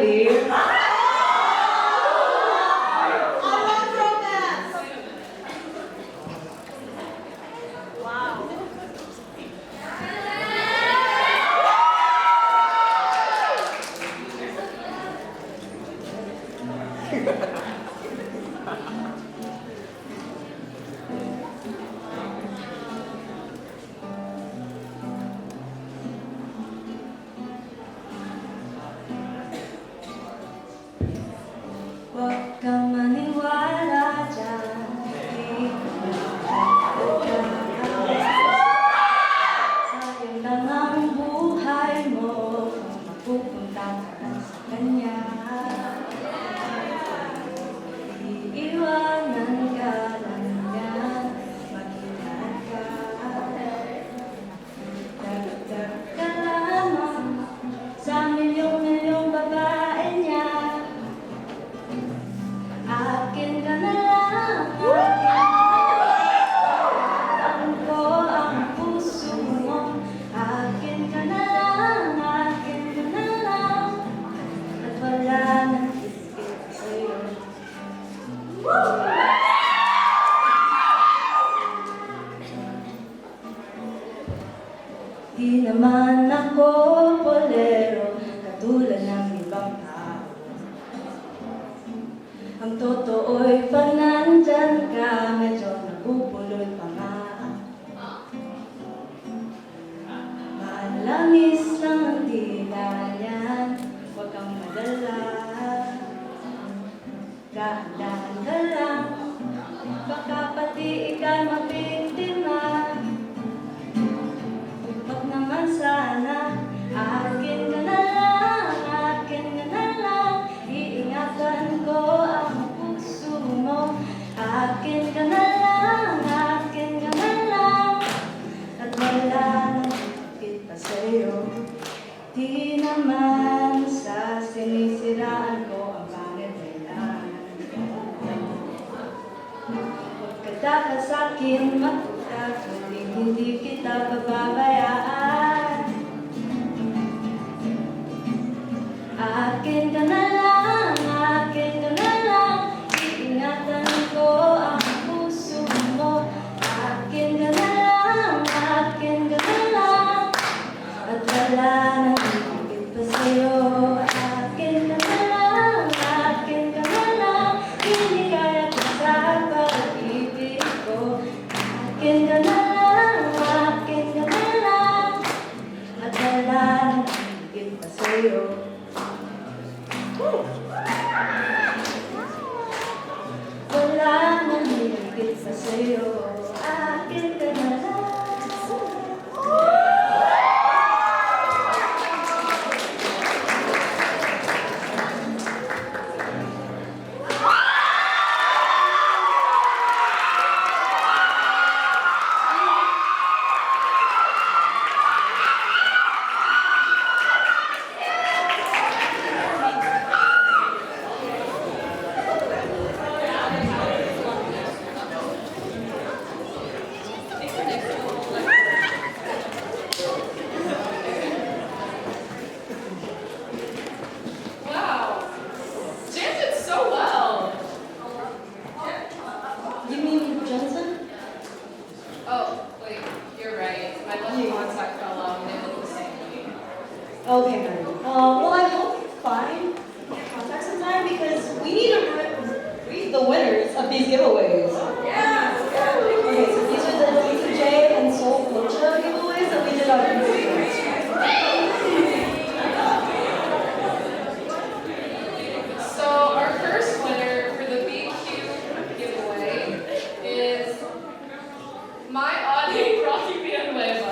chandelier. Huwag kang maniwala dyan, di sayang lang ang buhay mo kung mapupunta ka sa kanya. Iiwanan ka lang yan, mag-ingat ka. Dagdag ka lamang sa milyong-milyong babae niya. Akin ka na lang, akin ko ang puso mo. Akin ka na lang, akin ka na lang, at wala nang higit sa'yo. Di naman ako bolero, katulad ng ibang tao. Ang totoo'y pag nandyan ka, medyo nabubulol pa nga. Malamis lang ang tila niyan, huwag kang madala. Dahan-dahan ka lang, baka pati ika'y mabiktima. Huwag naman sana, akin ka na lang, akin ka na lang. Iingatan ko ang puso mo. Akin ka na lang, akin ka na lang, at wala nang higit pa sa'yo. Di naman sa sinisiraan ko ang pangit kailangan. Huwag ka dapat sa'kin matuta, hindi kita pababayaan. Akin ka na lang, akin ka na lang, iingatan ko ang puso mo. Akin ka na lang, akin ka na lang, at wala nang higit pa sa'yo. Akin ka na lang, akin ka na lang, hindi kaya ko sa pag-ibig ko. Akin ka na lang, akin ka na lang, at wala nang higit pa sa'yo. Wala nang higit pa sa'yo. Akin ka na lang. Wow, Jenzen so well. You mean Jenzen? Oh, wait, you're right. My left contact fell out and they look the same to me. Okay, Mary. Well, I hope you find contact sometime because we need to read the winners of these giveaways. Yeah. Okay, so these are the D2J and Soul Culture giveaways that we did on Instagram. So our first winner for the BQ giveaway is my audio Rocky Villanueva.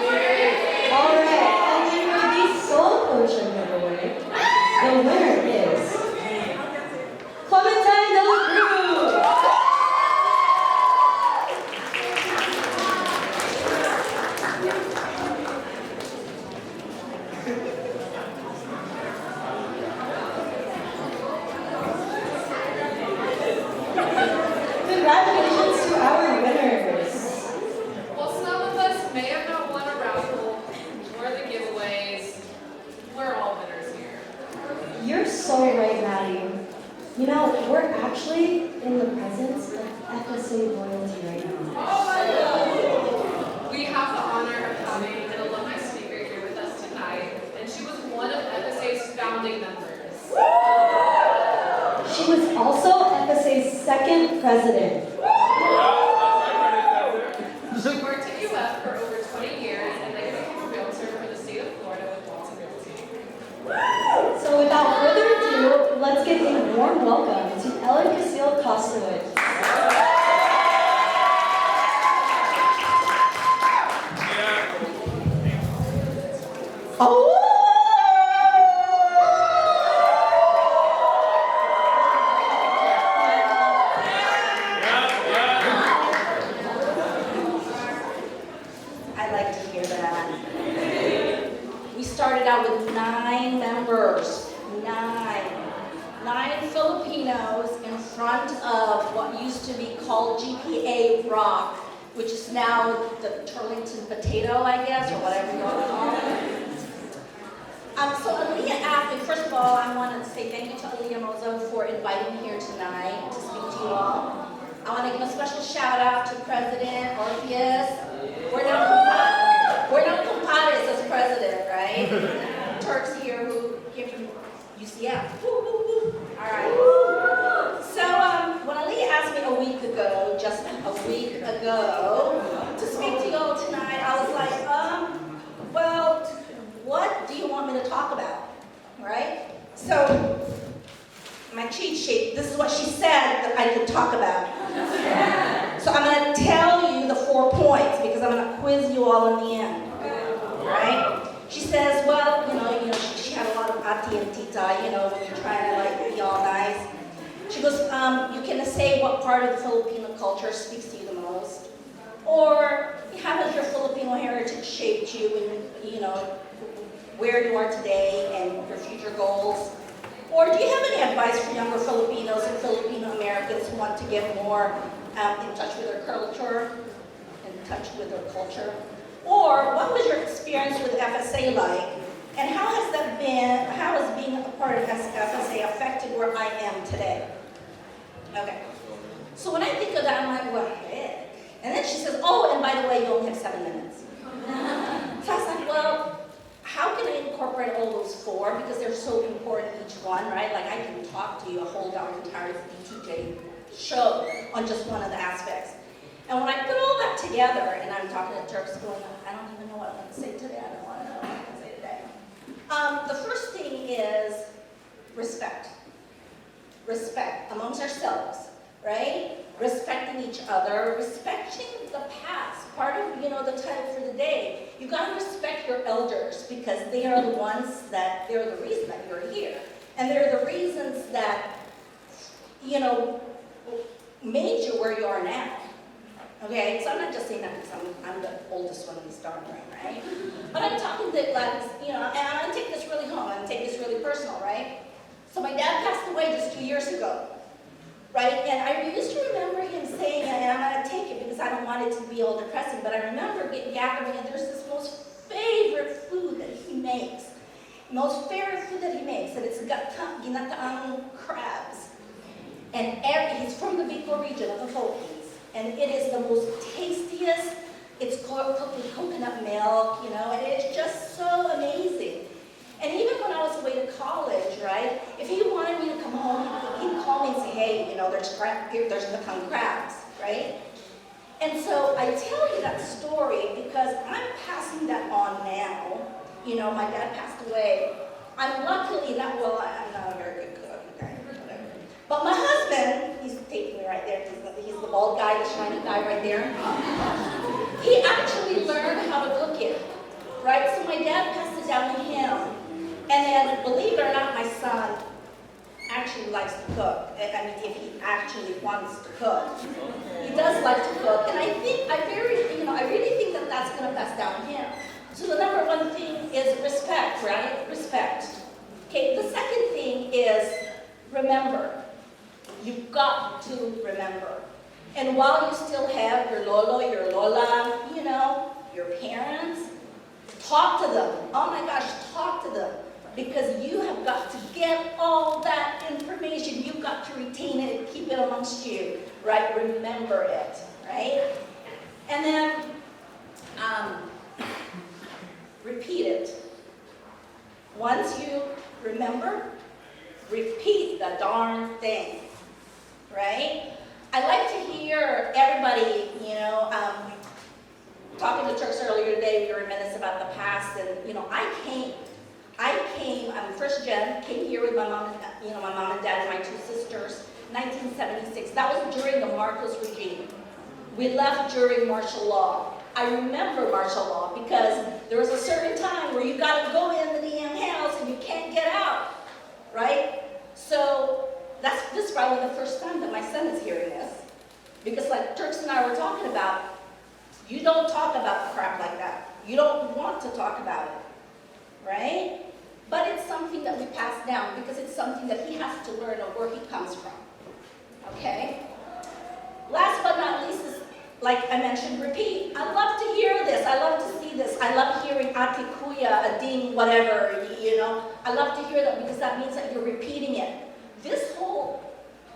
Ray! Congratulations to our winners. While some of us may have not won a raffle or the giveaways, we're all winners here. You're so right, Maddie. You know, we're actually in the presence of FSA royalty right now. Oh my God! We have the honor of having an alumni speaker here with us tonight, and she was one of FSA's founding members. She was also FSA's second president. She worked at UF for over 20 years and then became a realtor for the state of Florida with Watson Realty. So without further ado, let's give a warm welcome to Ellen Casil-Kostowicz. Oh! I like to hear that. We started out with 9 members. 9 Filipinos in front of what used to be called GPA Rock, which is now the Turlington Potato, I guess, or whatever you want to call it. So Aaliyah asked me, first of all, I want to say thank you to Aaliyah Mozo for inviting me here tonight to speak to you all. I want to give a special shout out to President Orpheus. We're not compadres as president, right? Turk's here who came from UCF. Woo, woo, woo. All right. So when Aaliyah asked me a week ago, just a week ago, to speak to you all tonight, I was like, well, what do you want me to talk about, right? So my cheat sheet, this is what she said that I could talk about. So I'm going to tell you the 4 points because I'm going to quiz you all in the end, right? She says, well, she had a lot of ati and tita, when you're trying to like be all nice. She goes, you can say what part of the Filipino culture speaks to you the most, or how has your Filipino heritage shaped you, and where you are today and your future goals. Or do you have any advice for younger Filipinos and Filipino Americans who want to get more in touch with their culture, in touch with their culture? Or what was your experience with FSA like? And how has being a part of FSA affected where I am today? Okay. So when I think of that, I'm like, well, heck. And then she says, oh, and by the way, you only have 7 minutes. So I was like, well, how can I incorporate all those 4? Because they're so important, each one, right? Like I can talk to you a whole entire DTJ show on just one of the aspects. And when I put all that together, and I'm talking to Turks going, I don't even know what I'm going to say today. I don't want to know what I'm going to say today. The first thing is respect. Respect amongst ourselves, right? Respecting each other, respecting the past. Part of, the title for the day, you got to respect your elders because they are the ones that, they're the reason that you're here. And they're the reasons that, made you where you are now. Okay, so I'm not just saying that because I'm the oldest one in this darn room, right? But I'm talking that, and I'm going to take this really home, I'm going to take this really personal, right? So my dad passed away just 2 years ago, right? And I used to remember him saying, and I'm going to take it because I don't want it to be all depressing, but I remember gathering, and there's this most favorite food that he makes. Most favorite food that he makes, and it's ginataang crabs. And he's from the Bicol region of the Philippines. And it is the most tastiest, it's cooked with coconut milk, and it's just so amazing. And even when I was away to college, right, if he wanted me to come home, he'd call me and say, hey, there's ginataang crabs, right? And so I tell you that story because I'm passing that on now. My dad passed away. I'm luckily I'm not a very good cook, okay, whatever. But my husband, he's taping me right there, he's the bald guy, the shiny guy right there. He actually learned how to cook it, right? So my dad passed it down to him. And then, believe it or not, my son actually likes to cook. I mean, if he actually wants to cook. He does like to cook. And I really think that that's going to pass down to him. So the number one thing is respect, right? Respect. Okay, the second thing is remember. You've got to remember. And while you still have your lolo, your lola, you know, your parents, talk to them. Oh my gosh, talk to them. Because you have got to get all that information. You've got to retain it and keep it amongst you, right? Remember it, right? And then repeat it. Once you remember, repeat the darn thing, right? I like to hear everybody, you know, talking to Turks earlier today, we were reminiscent about the past, and you know, I came, I'm first gen, came here with my mom, you know, my mom and dad and my two sisters, 1976. That was during the Marcos regime. We left during martial law. I remember martial law because there was a certain time where you got to go into the damn house and you can't get out, right? So this is probably the first time that my son is hearing this, because like Turks and I were talking about, you don't talk about crap like that. You don't want to talk about it, right? But it's something that we pass down because it's something that he has to learn of where he comes from, okay? Last but not least is, like I mentioned, repeat. I love to hear this. I love to see this. I love hearing ate kuya, ading, whatever, you know. I love to hear that because that means that you're repeating it. This whole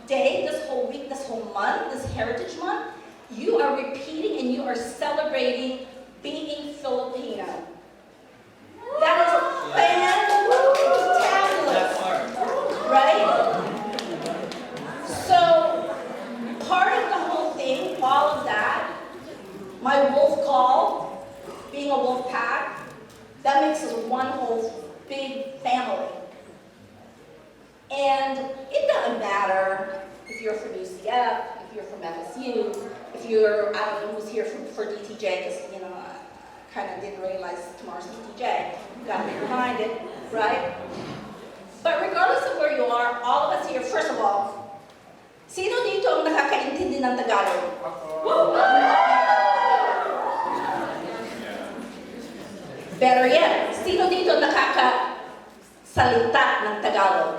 day, this whole week, this whole month, this Heritage Month, you are repeating and you are celebrating being Filipino. That is fantabulous, right? So, part of the whole thing, all of that, my wolf call, being a wolf pack, that makes us one whole big family. And it doesn't matter if you're from UCF, if you're from FSU, if you're, I don't know who's here for DTJ, because, you know, I kind of didn't realize tomorrow's DTJ. You got to be reminded, right? But regardless of where you are, all of us here, first of all, sino dito ang nakakaintindi ng Tagalog? Better yet, sino dito nakakasalita ng Tagalog?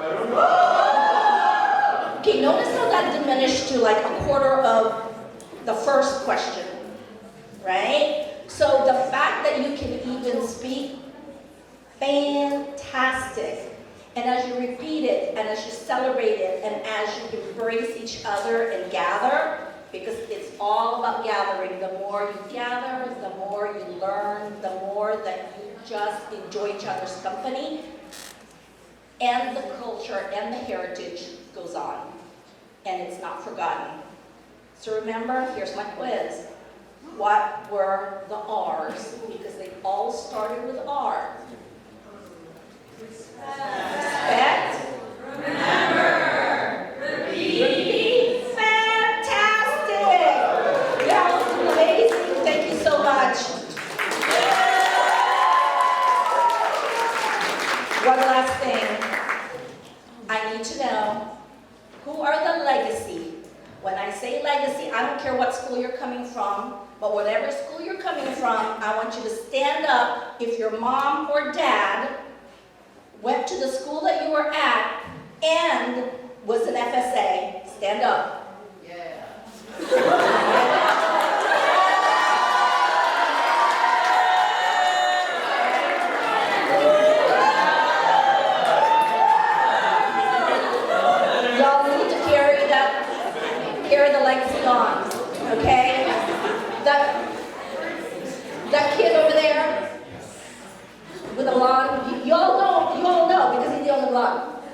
Okay, notice how that diminished to like a quarter of the first question, right? So the fact that you can even speak, fantastic. And as you repeat it, and as you celebrate it, and as you embrace each other and gather, because it's all about gathering. The more you gather, the more you learn, the more that you just enjoy each other's company, and the culture and the heritage goes on, and it's not forgotten. So remember, here's my quiz. What were the R's? Because they all started with R. Respect. Remember. Repeat. Fantastic. That was amazing. Thank you so much. One last thing. I need to know, who are the legacy? When I say legacy, I don't care what school you're coming from, but whatever school you're coming from, I want you to stand up. If your mom or dad went to the school that you were at and was an FSA, stand up. Yeah. Y'all need to carry the legacy on, okay? That kid over there with the blonde, you all know because he's the only blonde.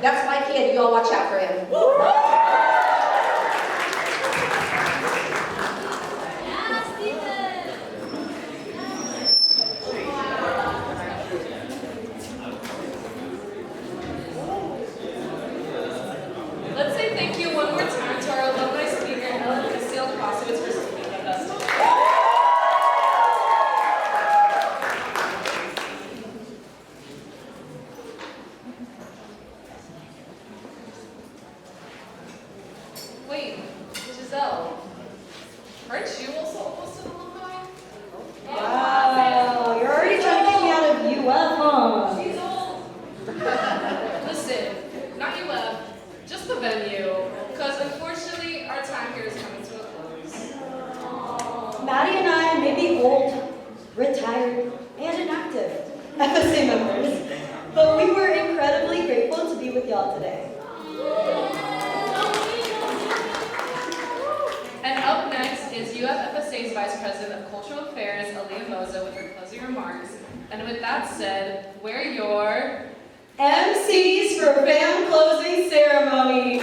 That's my kid, you all watch out for him. Let's say thank you one more time to our alumni speaker, Ellen Castillo-Crosowitz, for speaking with us today. Wait, Giselle, aren't you also almost an alumni? Wow, you're already trying to get me out of UF, huh? She's old. Listen, not UF, just the venue, because unfortunately our time here is retired, and inactive FSA members. But we were incredibly grateful to be with y'all today. And up next is UFFSA's Vice President of Cultural Affairs, Aaliyah Moza, with her closing remarks. And with that said, we're your MCs for FAHM closing ceremony.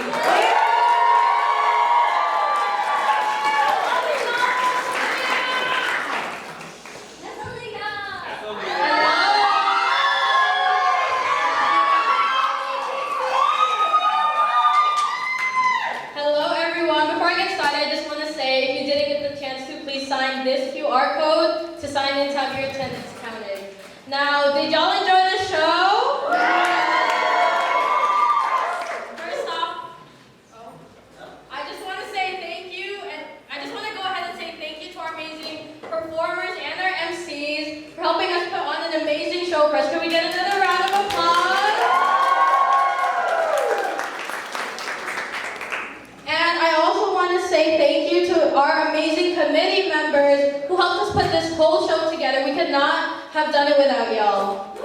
Hello everyone. Before I get started, I just want to say if you didn't get the chance to, please sign this QR code to sign in to have your attendance counted. Now, did y'all enjoy the show? First off, I just want to say thank you, and I just want to go ahead and say thank you to our amazing performers and our MCs for helping us put on an amazing show for us. Can we get another round of applause? And I also want to say thank you to our amazing committee members who helped us put this whole show together. We could not have done it without y'all.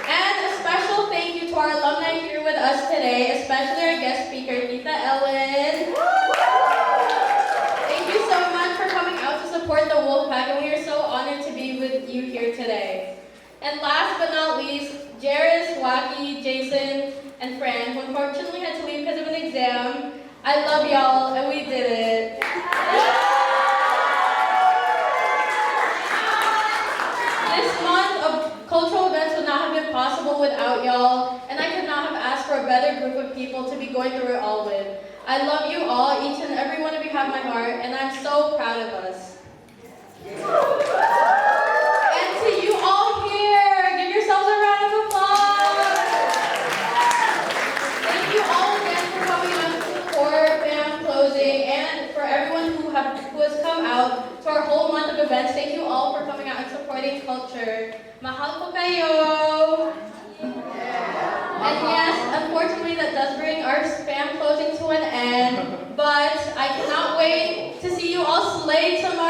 And a special thank you to our alumni here with us today, especially our guest speaker, Nita Ellen. Thank you so much for coming out to support the Wolfpack, and we are so honored to be with you here today. And last but not least, Jairus, Wacky, Jason, and Fran, who unfortunately had to leave because of an exam. I love y'all, and we did it. This month of cultural events would not have been possible without y'all, and I could not have asked for a better group of people to be going through it all with. I love you all, each and every one of you have my heart, and I'm so proud of us. And to you all here, give yourselves a round of applause. Thank you all again for coming out to support FAHM closing, and for everyone who has come out to our whole month of events. Thank you all for coming out and supporting culture. Mahal po kayo. And yes, unfortunately that does bring our FAHM closing to an end, but I cannot wait to see you all slay tomorrow.